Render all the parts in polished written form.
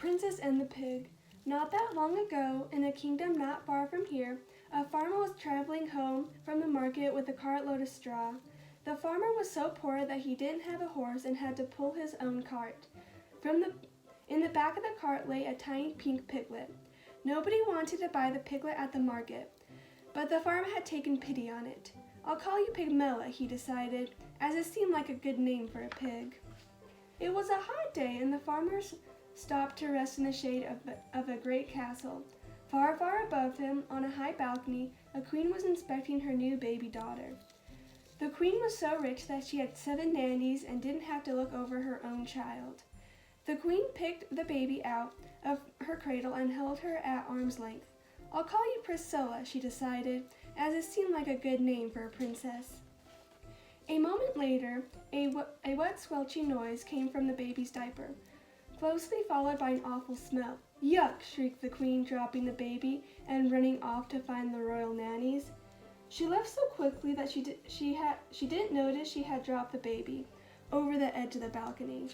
Princess and the Pig. Not that long ago, in a kingdom not far from here, a farmer was traveling home from the market with a cartload of straw. The farmer was so poor that he didn't have a horse and had to pull his own cart. In the back of the cart lay a tiny pink piglet. Nobody wanted to buy the piglet at the market, but the farmer had taken pity on it. "I'll call you Pigmella," he decided, as it seemed like a good name for a pig. It was a hot day, and the farmers stopped to rest in the shade of a great castle. Far, far above him, on a high balcony, a queen was inspecting her new baby daughter. The queen was so rich that she had 7 nannies and didn't have to look over her own child. The queen picked the baby out of her cradle and held her at arm's length. "I'll call you Priscilla," she decided, as it seemed like a good name for a princess. A moment later, a wet squelching noise came from the baby's diaper, closely followed by an awful smell. "Yuck!" shrieked the queen, dropping the baby and running off to find the royal nannies. She left so quickly that she didn't notice she had dropped the baby over the edge of the balcony.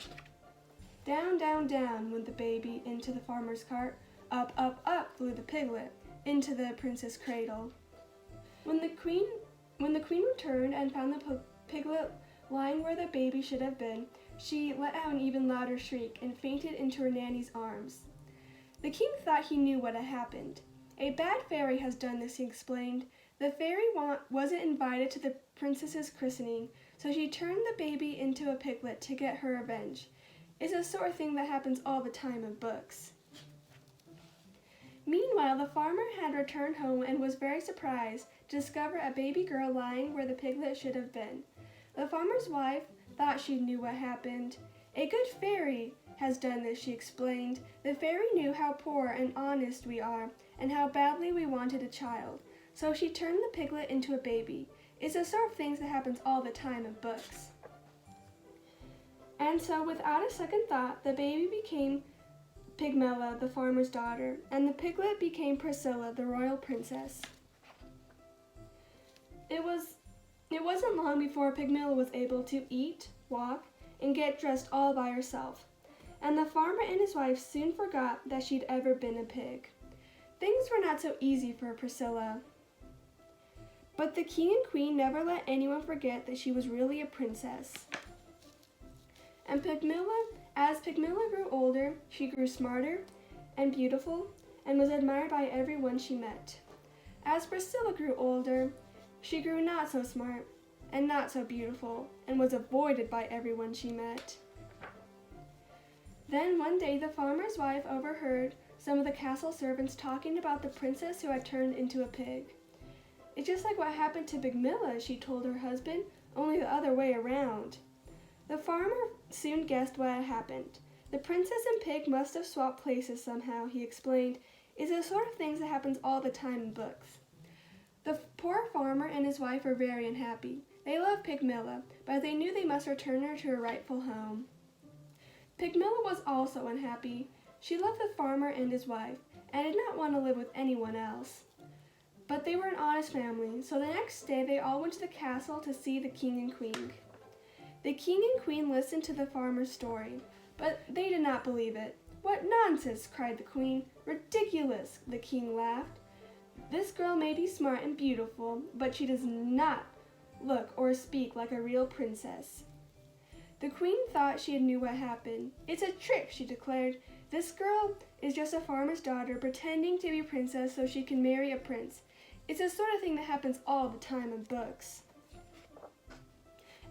Down, down, down went the baby into the farmer's cart. Up, up, up flew the piglet into the prince's cradle. When the queen returned and found the piglet lying where the baby should have been, she let out an even louder shriek and fainted into her nanny's arms. The king thought he knew what had happened. "A bad fairy has done this," he explained. "The fairy wasn't invited to the princess's christening, so she turned the baby into a piglet to get her revenge. It's the sort of thing that happens all the time in books." Meanwhile, the farmer had returned home and was very surprised to discover a baby girl lying where the piglet should have been. The farmer's wife thought she knew what happened. "A good fairy has done this," she explained. "The fairy knew how poor and honest we are and how badly we wanted a child, so she turned the piglet into a baby. It's the sort of things that happens all the time in books." And so, without a second thought, the baby became Pigmella, the farmer's daughter, and the piglet became Priscilla, the royal princess. It wasn't long before Pigmella was able to eat, walk, and get dressed all by herself, and the farmer and his wife soon forgot that she'd ever been a pig. Things were not so easy for Priscilla. But the king and queen never let anyone forget that she was really a princess. And as Pigmella grew older, she grew smarter and beautiful and was admired by everyone she met. As Priscilla grew older, she grew not so smart and not so beautiful and was avoided by everyone she met. Then one day the farmer's wife overheard some of the castle servants talking about the princess who had turned into a pig. "It's just like what happened to Pigmella," she told her husband, "only the other way around." The farmer soon guessed what had happened. "The princess and pig must have swapped places somehow," he explained. "It's the sort of things that happens all the time in books." The poor farmer and his wife were very unhappy. They loved Pigmella, but they knew they must return her to her rightful home. Pigmella was also unhappy. She loved the farmer and his wife, and did not want to live with anyone else. But they were an honest family, so the next day they all went to the castle to see the king and queen. The king and queen listened to the farmer's story, but they did not believe it. "What nonsense!" cried the queen. "Ridiculous!" the king laughed. "This girl may be smart and beautiful, but she does not look or speak like a real princess." The queen thought she knew what happened. "It's a trick," she declared. "This girl is just a farmer's daughter pretending to be a princess so she can marry a prince. It's the sort of thing that happens all the time in books."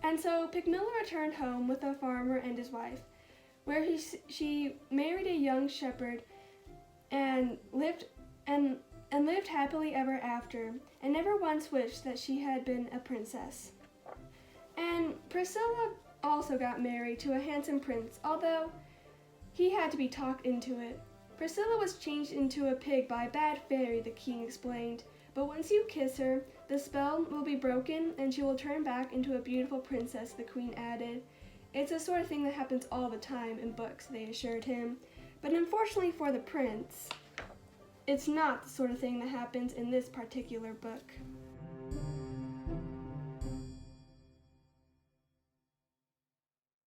And so Pigmella returned home with the farmer and his wife, where she married a young shepherd and lived happily ever after, and never once wished that she had been a princess. And Priscilla also got married to a handsome prince, although he had to be talked into it. Priscilla was changed into a pig by a bad fairy, the king explained. "But once you kiss her, the spell will be broken and she will turn back into a beautiful princess," the queen added. "It's the sort of thing that happens all the time in books," they assured him. But unfortunately for the prince, it's not the sort of thing that happens in this particular book.